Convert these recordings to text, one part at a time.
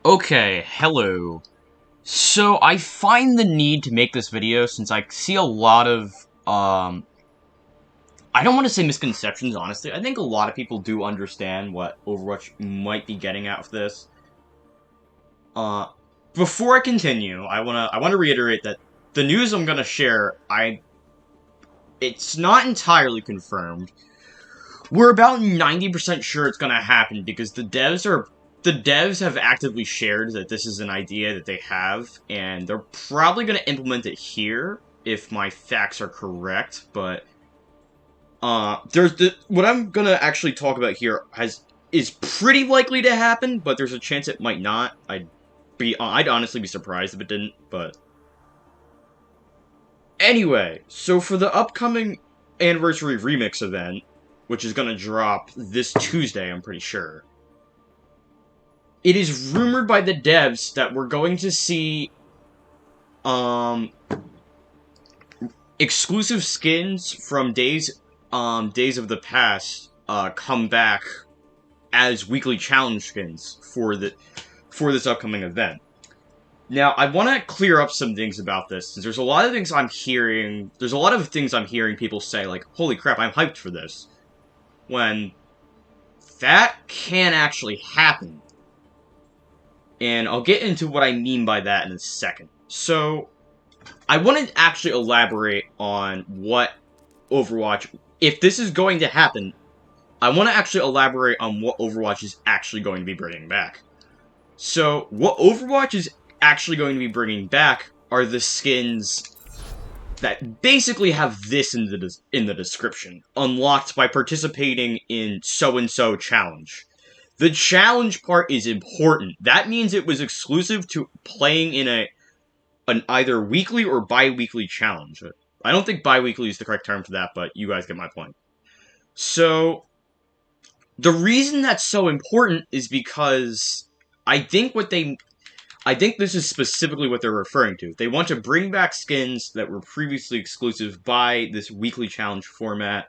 Okay, hello. So I find the need to make this video since I see a lot of, I don't want to say misconceptions, honestly. I think a lot of people do understand what Overwatch might be getting at with this. Uh, Before I continue, I wanna reiterate that the news I'm gonna share, it's not entirely confirmed. We're about 90% sure it's gonna happen because the devs have actively shared that this is an idea that they have, and they're probably gonna implement it here if my facts are correct. But there's what I'm gonna actually talk about here is pretty likely to happen, but there's a chance it might not. I'd honestly be surprised if it didn't. But anyway, so for the upcoming anniversary remix event, which is gonna drop this Tuesday, I'm pretty sure. It is rumored by the devs that we're going to see um exclusive skins from days of the past come back as weekly challenge skins for this upcoming event. Now, I want to clear up some things about this, since there's a lot of things I'm hearing. There's a lot of things I'm hearing people say, like, "Holy crap, I'm hyped for this," when that can actually happen. And I'll get into what I mean by that in a second. So, I want to actually elaborate on what Overwatch, if this is going to happen, I want to actually elaborate on what Overwatch is actually going to be bringing back. So, what Overwatch is actually going to be bringing back are the skins that basically have this in the description: unlocked by participating in so-and-so challenge. The challenge part is important. That means it was exclusive to playing in an either weekly or bi-weekly challenge. I don't think bi-weekly is the correct term for that, but you guys get my point. So, the reason that's so important is because I think this is specifically what they're referring to. They want to bring back skins that were previously exclusive by this weekly challenge format,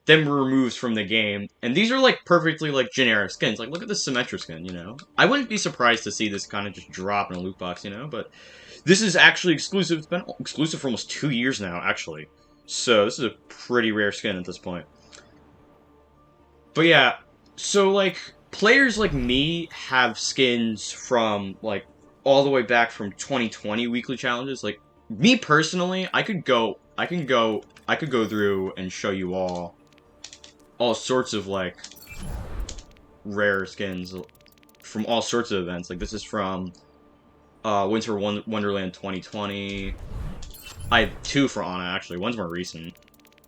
then were removed from the game. And these are, like, perfectly, like, generic skins. Like, look at this Symmetra skin, you know? I wouldn't be surprised to see this kind of just drop in a loot box, you know? But this is actually exclusive. It's been exclusive for almost 2 years now, actually. So, this is a pretty rare skin at this point. But yeah, so, like, players like me have skins from, like, all the way back from 2020 weekly challenges. Like, me personally, I could go through and show you all sorts of, like, rare skins from all sorts of events. Like, this is from Winter Wonderland 2020. I have 2 for Ana, actually. One's more recent.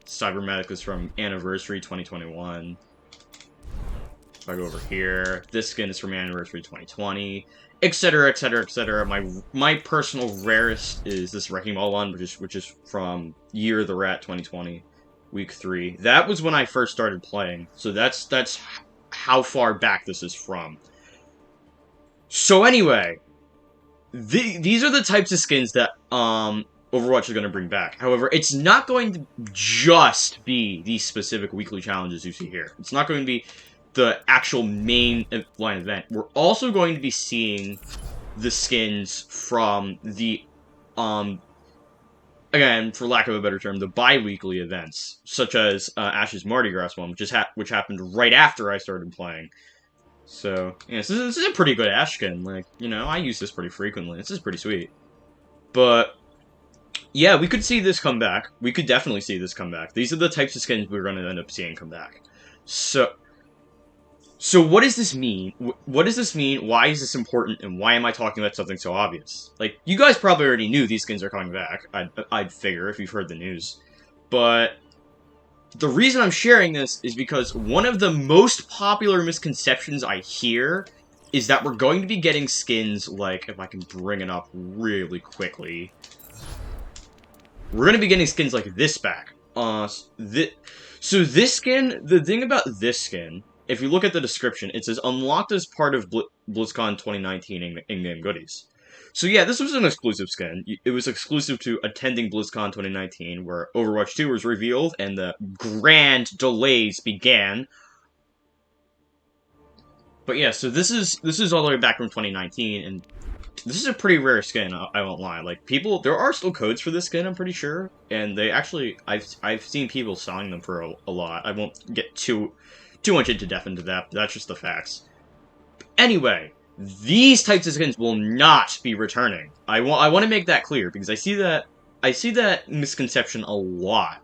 Cybermedic is from Anniversary 2021. If I go over here, this skin is from Anniversary 2020, etc., etc., etc. My personal rarest is this Wrecking Ball one, which is from Year of the Rat 2020, Week 3. That was when I first started playing, so that's how far back this is from. So anyway, these are the types of skins that Overwatch is going to bring back. However, it's not going to just be these specific weekly challenges you see here. It's not going to be the actual main line event. We're also going to be seeing the skins from the, again, for lack of a better term, the bi-weekly events, such as Ash's Mardi Gras one, which happened right after I started playing. So, yeah, this is a pretty good Ash skin. Like, you know, I use this pretty frequently. This is pretty sweet. But yeah, we could see this come back. We could definitely see this come back. These are the types of skins we're going to end up seeing come back. So what does this mean? What does this mean? Why is this important? And why am I talking about something so obvious? Like, you guys probably already knew these skins are coming back. I'd figure if you've heard the news. But the reason I'm sharing this is because one of the most popular misconceptions I hear is that we're going to be getting skins like, if I can bring it up really quickly, we're going to be getting skins like this back. So this skin, the thing about this skin, if you look at the description, it says unlocked as part of BlizzCon 2019 in-game goodies. So yeah, this was an exclusive skin. It was exclusive to attending BlizzCon 2019, where Overwatch 2 was revealed and the grand delays began. But yeah, so this is all the way back from 2019, and this is a pretty rare skin. I won't lie. Like people, there are still codes for this skin. I'm pretty sure, and they actually I've seen people selling them for a lot. I won't get too much into depth into that. But that's just the facts. Anyway, these types of skins will not be returning. I want to make that clear because I see that misconception a lot.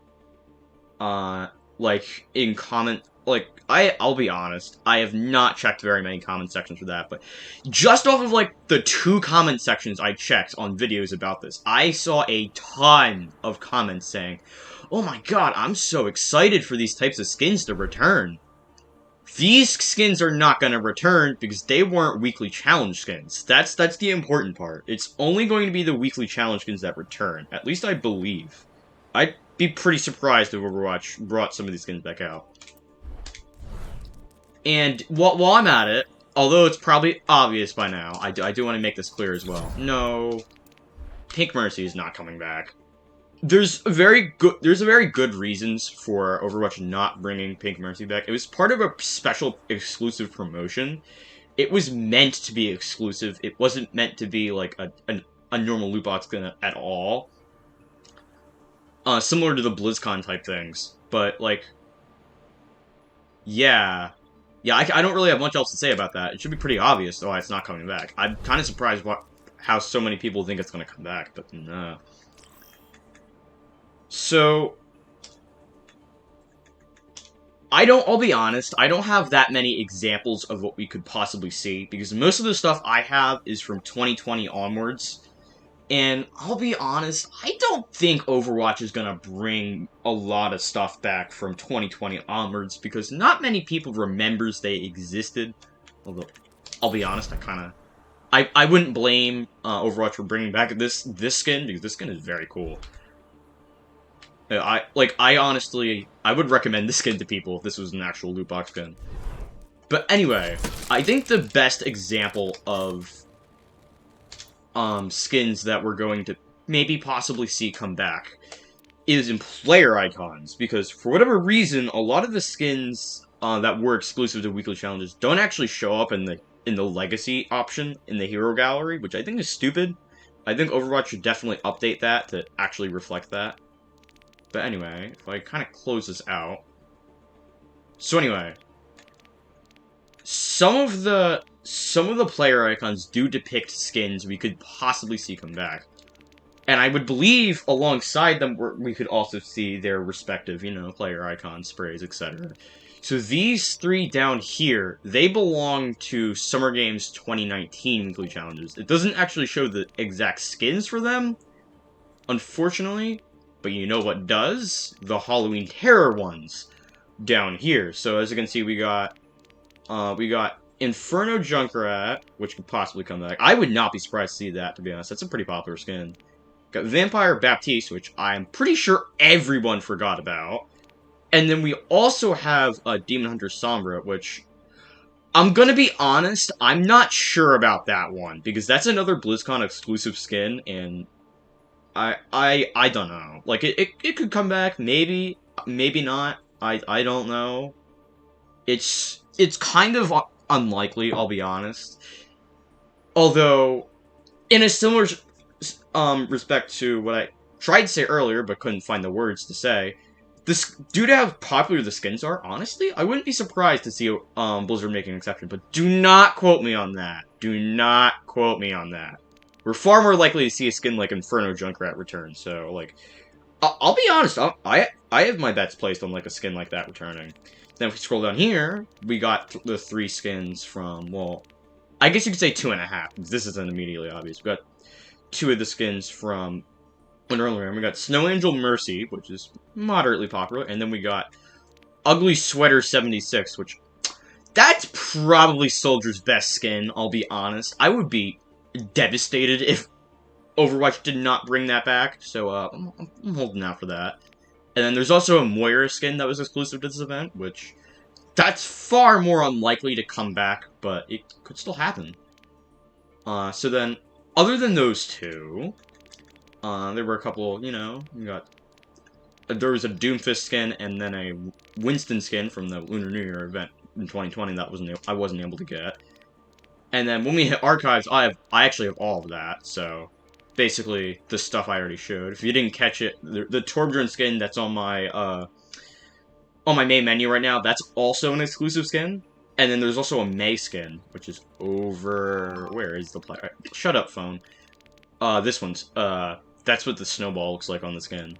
Like in comment, like I'll be honest, I have not checked very many comment sections for that, but just off of like the 2 comment sections I checked on videos about this, I saw a ton of comments saying, "Oh my god, I'm so excited for these types of skins to return." These skins are not going to return because they weren't weekly challenge skins. That's the important part. It's only going to be the weekly challenge skins that return. At least I believe. I'd be pretty surprised if Overwatch brought some of these skins back out. And while I'm at it, although it's probably obvious by now, I do want to make this clear as well. No, Pink Mercy is not coming back. There's a very good reasons for Overwatch not bringing Pink Mercy back. It was part of a special exclusive promotion. It was meant to be exclusive. It wasn't meant to be like a normal loot box skin at all. Similar to the BlizzCon type things, but like, yeah, I don't really have much else to say about that. It should be pretty obvious why it's not coming back. I'm kind of surprised how so many people think it's going to come back, but no. So, I'll be honest, I don't have that many examples of what we could possibly see, because most of the stuff I have is from 2020 onwards, and I'll be honest, I don't think Overwatch is gonna bring a lot of stuff back from 2020 onwards, because not many people remembers they existed, although, I'll be honest, I wouldn't blame Overwatch for bringing back this skin, because this skin is very cool. I honestly, I would recommend this skin to people if this was an actual loot box skin. But anyway, I think the best example of skins that we're going to maybe possibly see come back is in player icons, because for whatever reason, a lot of the skins that were exclusive to weekly challenges don't actually show up in the legacy option in the hero gallery, which I think is stupid. I think Overwatch should definitely update that to actually reflect that. But anyway, if I kind of close this out. So anyway, some of the player icons do depict skins we could possibly see come back. And I would believe alongside them we could also see their respective, player icons, sprays, etc. So these 3 down here, they belong to Summer Games 2019 weekly challenges. It doesn't actually show the exact skins for them, unfortunately. But you know what does? The Halloween Terror ones down here. So as you can see, we got Inferno Junkrat, which could possibly come back. I would not be surprised to see that, to be honest. That's a pretty popular skin. Got Vampire Baptiste, which I'm pretty sure everyone forgot about. And then we also have Demon Hunter Sombra, which I'm gonna be honest, I'm not sure about that one, because that's another BlizzCon exclusive skin, and I don't know. Like, it could come back, maybe not. I don't know. It's kind of unlikely, I'll be honest. Although, in a similar respect to what I tried to say earlier, but couldn't find the words to say, due to how popular the skins are, honestly, I wouldn't be surprised to see Blizzard make an exception, but do not quote me on that. Do not quote me on that. We're far more likely to see a skin like Inferno Junkrat return, so, like, I'll be honest, I have my bets placed on, like, a skin like that returning. Then if we scroll down here, we got the 3 skins from, well, I guess you could say 2.5, because this isn't immediately obvious. We got 2 of the skins from Unreal Realm. We got Snow Angel Mercy, which is moderately popular, and then we got Ugly Sweater 76, which, that's probably Soldier's best skin, I'll be honest. I would be devastated if Overwatch did not bring that back, so I'm holding out for that. And then there's also a Moira skin that was exclusive to this event, which that's far more unlikely to come back, but it could still happen. So then, other than those 2, there were a couple, there was a Doomfist skin and then a Winston skin from the Lunar New Year event in 2020 that I wasn't able to get. And then when we hit archives, I actually have all of that. So basically the stuff I already showed. If you didn't catch it, the Torbjorn skin that's on my main menu right now, that's also an exclusive skin. And then there's also a May skin, which is over... Where is the player? Shut up, phone. This one's... That's what the snowball looks like on the skin.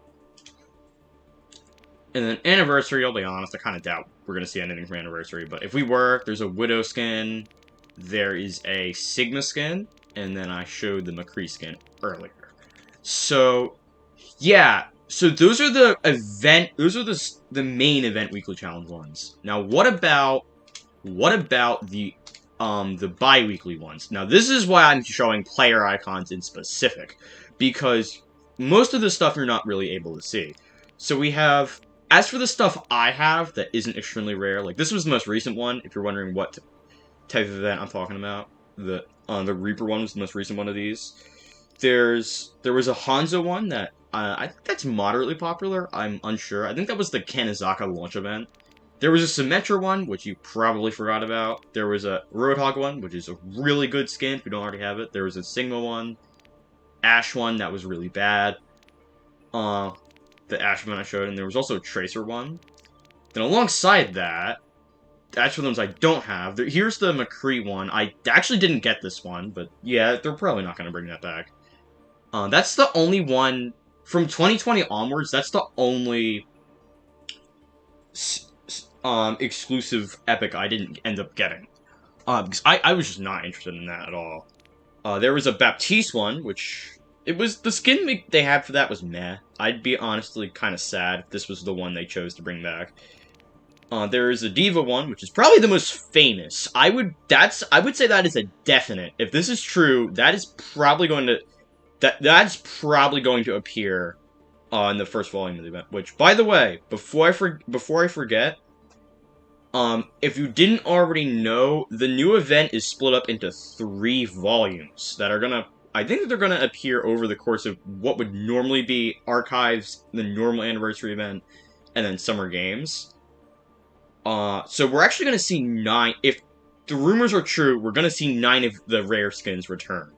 And then Anniversary, I'll be honest, I kind of doubt we're going to see anything from Anniversary. But if we were, there's a Widow skin, there is a Sigma skin, and then I showed the McCree skin earlier. So, yeah. So those are the main event weekly challenge ones. Now, what about the bi-weekly ones? Now, this is why I'm showing player icons in specific, because most of the stuff you're not really able to see. So we have... As for the stuff I have that isn't extremely rare, like this was the most recent one, if you're wondering what type of event I'm talking about. The Reaper one was the most recent one of these. There was a Hanzo one that I think that's moderately popular. I'm unsure. I think that was the Kanizaka launch event. There was a Symmetra one, which you probably forgot about. There was a Roadhog one, which is a really good skin if you don't already have it. There was a Sigma one, Ash one that was really bad. The Ash one I showed, and there was also a Tracer one. Then alongside that, that's for the ones I don't have. Here's the McCree one. I actually didn't get this one, but yeah, they're probably not going to bring that back. That's the only one, from 2020 onwards, that's the only exclusive epic I didn't end up getting. Because I was just not interested in that at all. There was a Baptiste one, which... the skin they had for that was meh. I'd be honestly kind of sad if this was the one they chose to bring back. There is a Diva one, which is probably the most famous. I would say that is a definite. If this is true, that is probably going to... That's probably going to appear in the first volume of the event. Which, by the way, before I forget, if you didn't already know, the new event is split up into 3 volumes that are gonna... I think that they're going to appear over the course of what would normally be Archives, the normal Anniversary event, and then Summer Games. So we're actually going to see 9... If the rumors are true, we're going to see 9 of the rare skins return.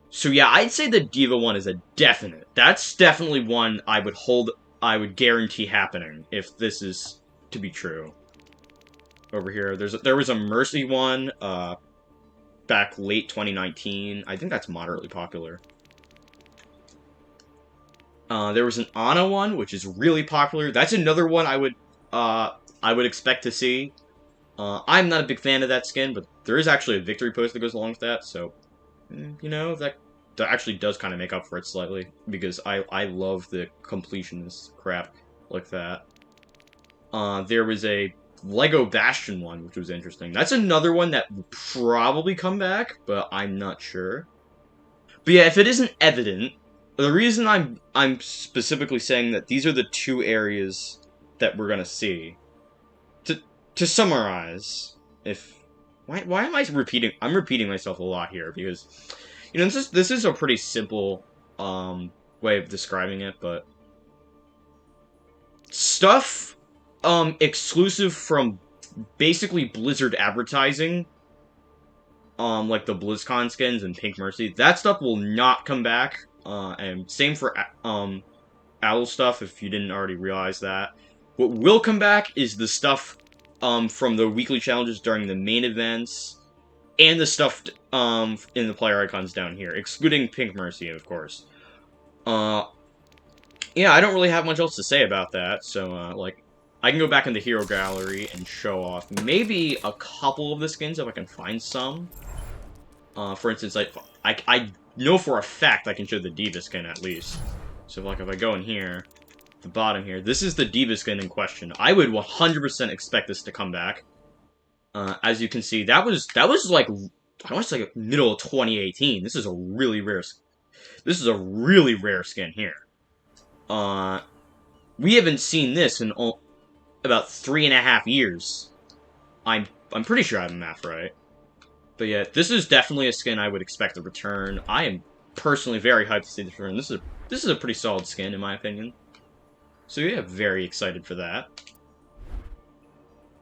So yeah, I'd say the Diva one is a definite. That's definitely one I would guarantee happening if this is to be true. Over here, there was a Mercy one, back late 2019. I think that's moderately popular. There was an Ana one, which is really popular. That's another one I would expect to see. I'm not a big fan of that skin, but there is actually a victory post that goes along with that, so you know, that actually does kind of make up for it slightly, because I love the completionist crap like that. There was a Lego Bastion one, which was interesting. That's another one that will probably come back, but I'm not sure. But yeah, if it isn't evident, the reason I'm specifically saying that these are the 2 areas that we're gonna see. To summarize, why am I repeating? I'm repeating myself a lot here because, you know, this is a pretty simple way of describing it, but stuff exclusive from basically Blizzard advertising, like the BlizzCon skins and Pink Mercy, that stuff will not come back, and same for Owl stuff, if you didn't already realize that. What will come back is the stuff from the weekly challenges during the main events, and the stuff in the player icons down here, excluding Pink Mercy, of course. Yeah, I don't really have much else to say about that, so, like, I can go back in the Hero Gallery and show off maybe a couple of the skins if I can find some. For instance, I know for a fact I can show the Diva skin at least. So like if I go in here, the bottom here, this is the Diva skin in question. I would 100% expect this to come back. As you can see, that was like, I want to say middle of 2018. This is a really rare skin here. We haven't seen this in about 3.5 years. I'm pretty sure I have the math right. But yeah, this is definitely a skin I would expect to return. I am personally very hyped to see this return. This is a pretty solid skin in my opinion. So yeah, very excited for that.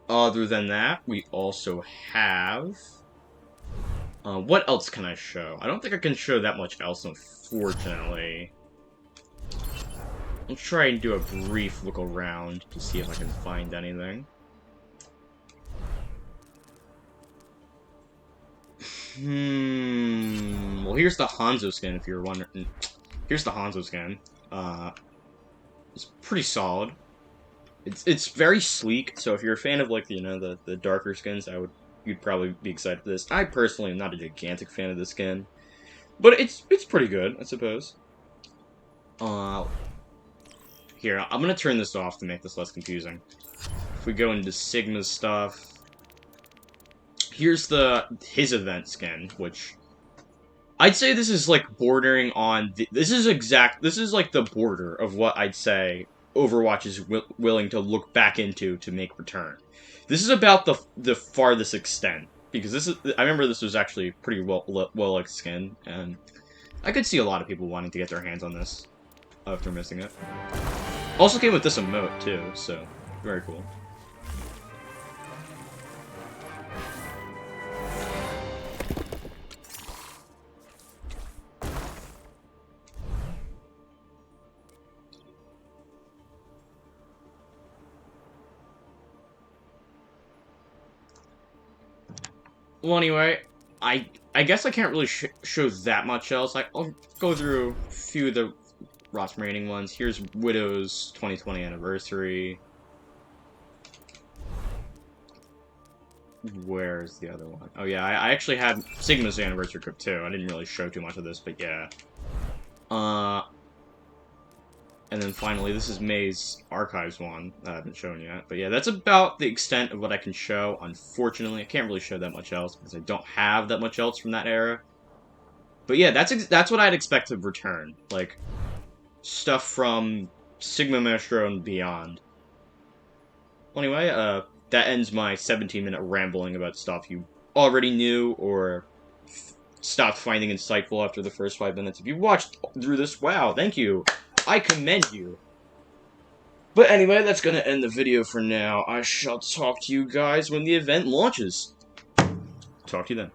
Other than that, we also have... what else can I show? I don't think I can show that much else, unfortunately. I'll try and do a brief look around to see if I can find anything. Well, here's the Hanzo skin, if you're wondering. Here's the Hanzo skin. It's pretty solid. It's very sleek, so if you're a fan of, like, the darker skins, you'd probably be excited for this. I personally am not a gigantic fan of this skin, but it's pretty good, I suppose. Here, I'm gonna turn this off to make this less confusing. If we go into Sigma's stuff, here's his event skin, which I'd say this is like bordering on this is like the border of what I'd say Overwatch is willing to look back into to make return. This is about the farthest extent, because I remember this was actually pretty well liked skin, and I could see a lot of people wanting to get their hands on this after missing it. Also came with this emote too, so very cool. Well, anyway, I guess I can't really show that much else. I'll go through a few of the Ross remaining ones. Here's Widow's 2020 anniversary. Where's the other one? Oh yeah, I actually had Sigma's anniversary clip too. I didn't really show too much of this, but yeah. And then finally, this is May's Archives one that I haven't shown yet. But yeah, that's about the extent of what I can show. Unfortunately, I can't really show that much else because I don't have that much else from that era. But yeah, that's what I'd expect to return. Like, stuff from Sigma Maestro and beyond. Anyway, that ends my 17-minute rambling about stuff you already knew or stopped finding insightful after the first 5 minutes. If you watched through this, wow, thank you. I commend you. But anyway, that's gonna end the video for now. I shall talk to you guys when the event launches. Talk to you then.